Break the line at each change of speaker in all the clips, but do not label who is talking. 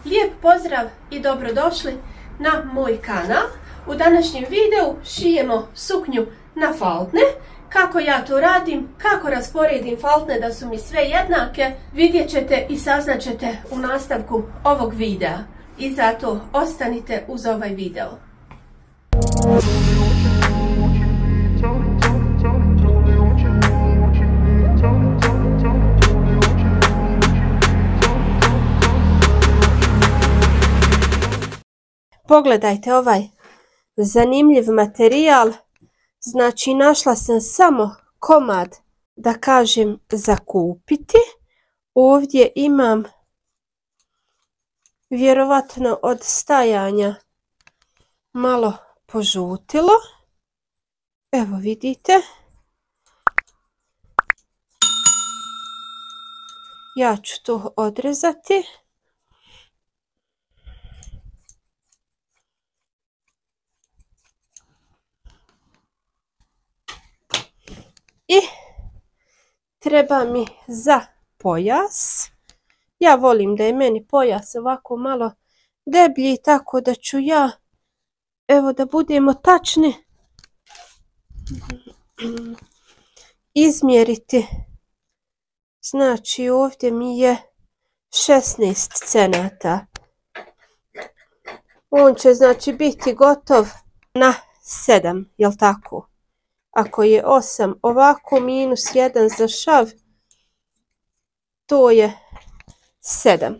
Lijep pozdrav i dobrodošli na moj kanal. U današnjem videu šijemo suknju na faltne. Kako ja to radim, kako rasporedim faltne da su mi sve jednake, vidjet ćete i saznaćete u nastavku ovog videa. I zato ostanite uz ovaj video. Pogledajte ovaj zanimljiv materijal. Znači našla sam samo komad, da kažem, za kupiti. Ovdje imam vjerovatno od stajanja malo požutilo. Evo vidite. Ja ću to odrezati. I treba mi za pojas. Ja volim da je meni pojas ovako malo deblji, tako da ću ja, evo da budemo tačni, izmjeriti. Znači ovdje mi je 16 cenata. On će znači biti gotov na 7, jel tako? Ako je 8 ovako minus 1 za šav, to je 7.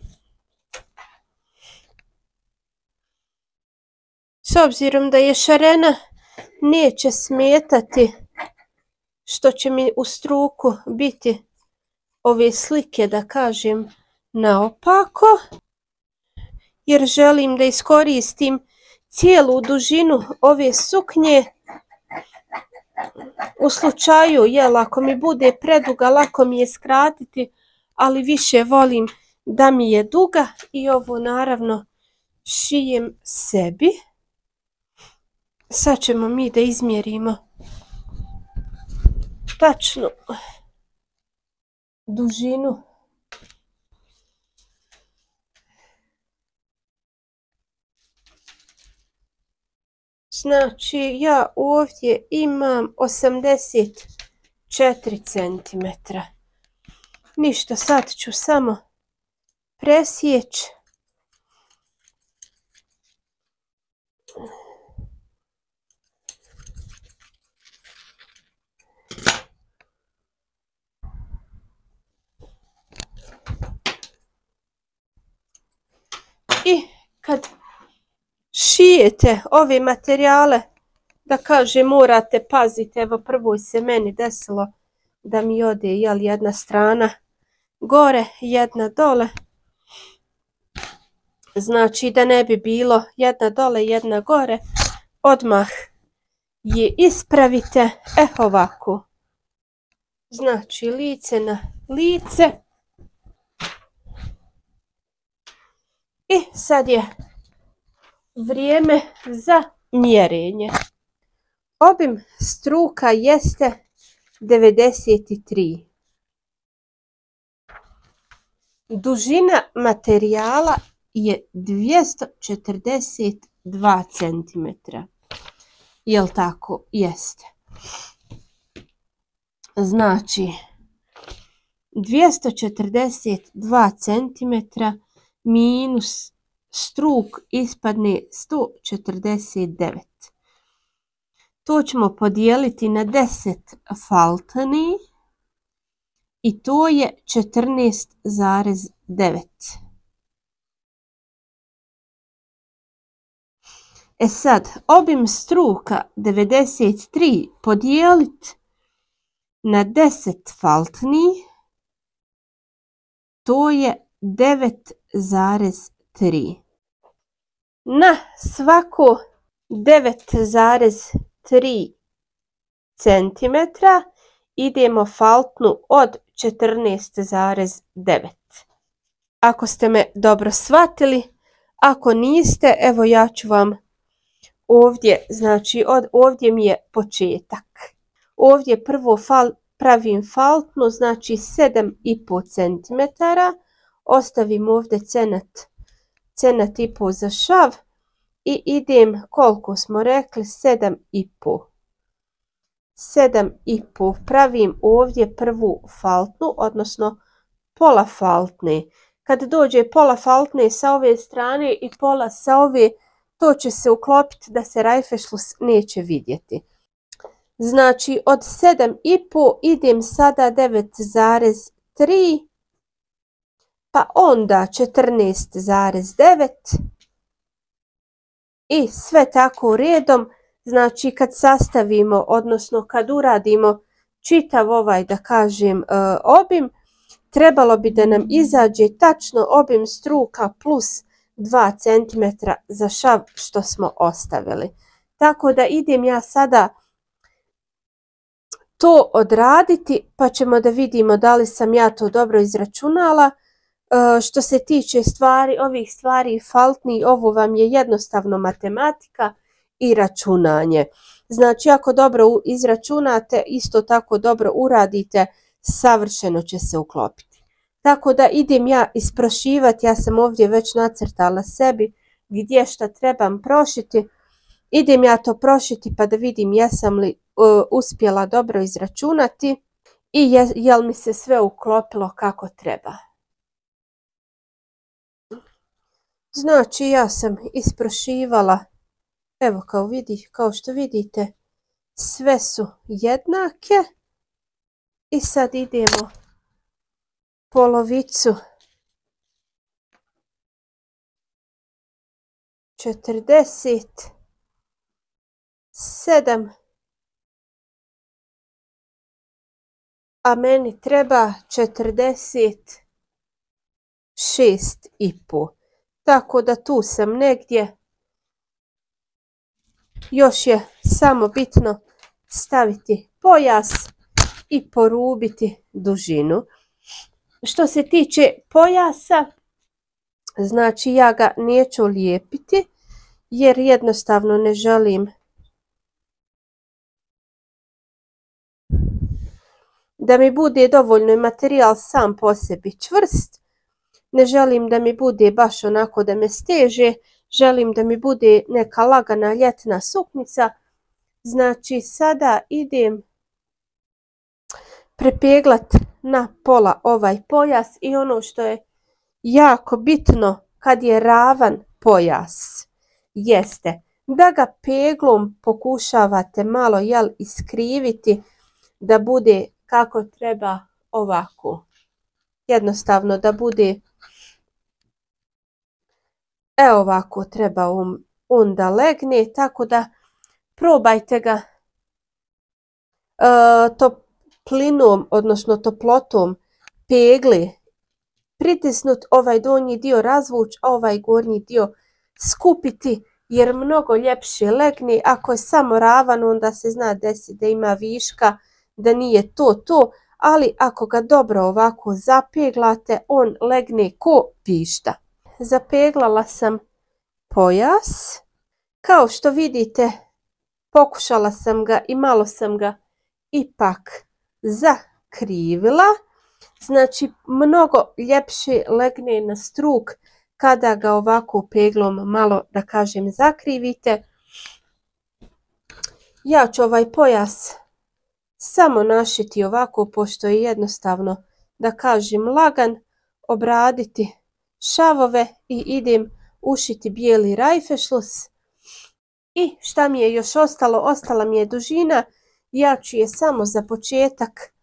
S obzirom da je šarena, neće smetati što će mi u struku biti ove slike, da kažem, naopako, jer želim da iskoristim cijelu dužinu ove suknje. U slučaju, jel, ako mi bude preduga, lako mi je skratiti, ali više volim da mi je duga i ovo naravno šijem sebi. Sad ćemo mi da izmjerimo tačnu dužinu. Znači ja ovdje imam 84 cm. Ništa, sad ću samo presjeći. I kad šijete ove materijale, da kažem, morate paziti. Evo prvo se meni desilo da mi ode, jel, jedna strana gore, jedna dole. Znači da ne bi bilo jedna dole, jedna gore, odmah je ispravite. Ovako. Znači lice na lice. I sad je vrijeme za mjerenje. Obim struka jeste 93. Dužina materijala je 242 cm. Jel tako? Jeste. Znači 242 cm minus struk ispadne 149. To ćemo podijeliti na 10 faltni i to je 14,9. Sad, obim struka 93 podijeliti na 10 faltni, to je 9,3. Na svako 9,3 cm idemo faltnu od 14,9. Ako ste me dobro shvatili, ako niste, evo ja ću vam ovdje, znači ovdje mi je početak. Ovdje prvo pravim faltnu, znači 7,5 cm. Ostavim ovdje cenat cm za šav i idem, koliko smo rekli, 7,5. 7,5 pravim ovdje prvu faltnu, odnosno pola faltne. Kad dođe pola faltne sa ove strane i pola sa ove, to će se uklopiti da se rajfešlus neće vidjeti. Znači od 7,5 idem sada 9,3, pa onda 14,9 i sve tako redom. Znači kad sastavimo, odnosno kad uradimo čitav ovaj, da kažem, obim, trebalo bi da nam izađe tačno obim struka plus 2 cm za šav što smo ostavili. Tako da idem ja sada to odraditi, pa ćemo da vidimo da li sam ja to dobro izračunala. Što se tiče ovih stvari faltni, ovo vam je jednostavno matematika i računanje. Znači ako dobro izračunate, isto tako dobro uradite, savršeno će se uklopiti. Tako da idem ja isprošivati, ja sam ovdje već nacrtala sebi gdje šta trebam prošiti. Idem ja to prošiti pa da vidim jesam li uspjela dobro izračunati i jel mi se sve uklopilo kako treba. Znači ja sam isprošivala, evo kao što vidite, sve su jednake i sad idemo polovicu 47, a meni treba 46,5. Tako da tu sam negdje. Još je samo bitno staviti pojas i porubiti dužinu. Što se tiče pojasa, znači ja ga neću lijepiti jer jednostavno ne želim da mi bude dovoljno materijal sam po sebi čvrst. Ne želim da mi bude baš onako da me steže, želim da mi bude neka lagana ljetna suknica. Znači sada idem prepeglat na pola ovaj pojas i ono što je jako bitno kad je ravan pojas jeste da ga peglom pokušavate malo iskriviti da bude kako treba ovako. Jednostavno da bude ovako treba onda legne, tako da probajte ga toplinom, odnosno toplotom pegle pritisnut ovaj donji dio razvući, a ovaj gornji dio skupiti jer mnogo ljepše legne. Ako je samo ravan onda se zna desiti da ima viška, da nije to, ali ako ga dobro ovako zapeglate on legne ko pišta. Zapeglala sam pojas. Kao što vidite pokušala sam ga i malo sam ga ipak zakrivila. Znači mnogo ljepše legne na struk kada ga ovako peglom malo da kažem zakrivite. Ja ću ovaj pojas samo našiti ovako pošto je jednostavno da kažem lagan, obraditi šavove i idem ušiti bijeli rajfešlus. I šta mi je još ostalo? Ostala mi je dužina. Ja ću je samo za početak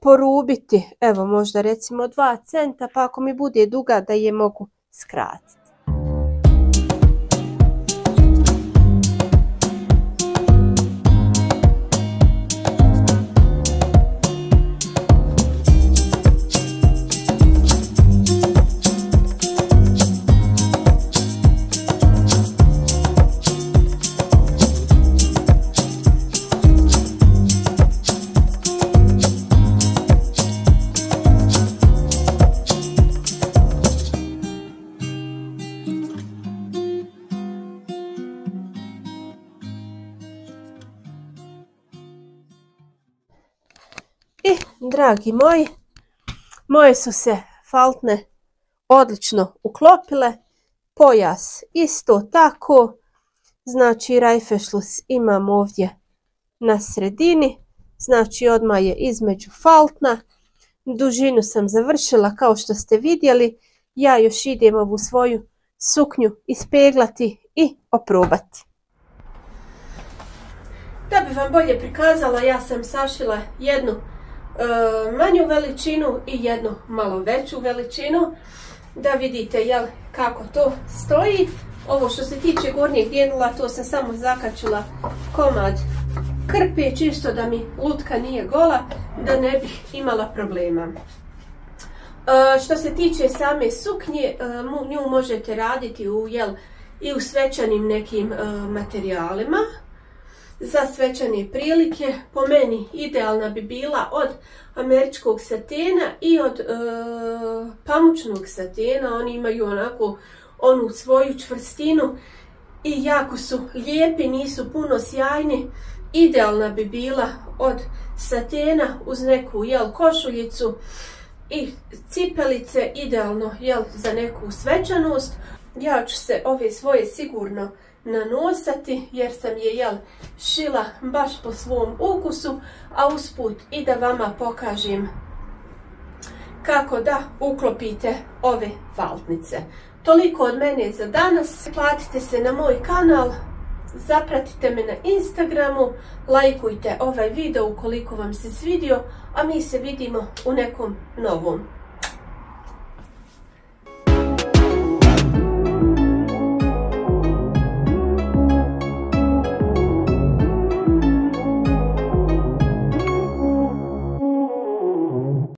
porubiti, evo možda recimo 2 cm, pa ako mi bude duga da je mogu skratiti. I dragi moji, moje su se faltne odlično uklopile. Pojas isto tako. Znači rajfešlus imam ovdje na sredini. Znači odmah je između faltna. Dužinu sam završila kao što ste vidjeli. Ja još idem ovu svoju suknju ispeglati i oprobati. Da bi vam bolje prikazala, ja sam sašila jednu manju veličinu i jednu malo veću veličinu. Da vidite kako to stoji. Ovo što se tiče gornjeg djenula, to sam samo zakačila komad krpe, čisto da mi lutka nije gola, da ne bih imala problema. Što se tiče same suknje, nju možete raditi i u svečanim nekim materijalima. Za svečane prilike, po meni idealna bi bila od američkog satena i od pamučnog satena. Oni imaju onako onu svoju čvrstinu i jako su lijepi, nisu puno sjajni. Idealna bi bila od satena uz neku košuljicu i cipelice, idealno za neku svečanost. Ja ću se ove svoje sigurno nanosati jer sam je šila baš po svom ukusu, a usput i da vama pokažem kako da uklopite ove faltnice. Toliko od mene za danas. Platite se na moj kanal, zapratite me na Instagramu, lajkujte ovaj video ukoliko vam se svidio, a mi se vidimo u nekom novom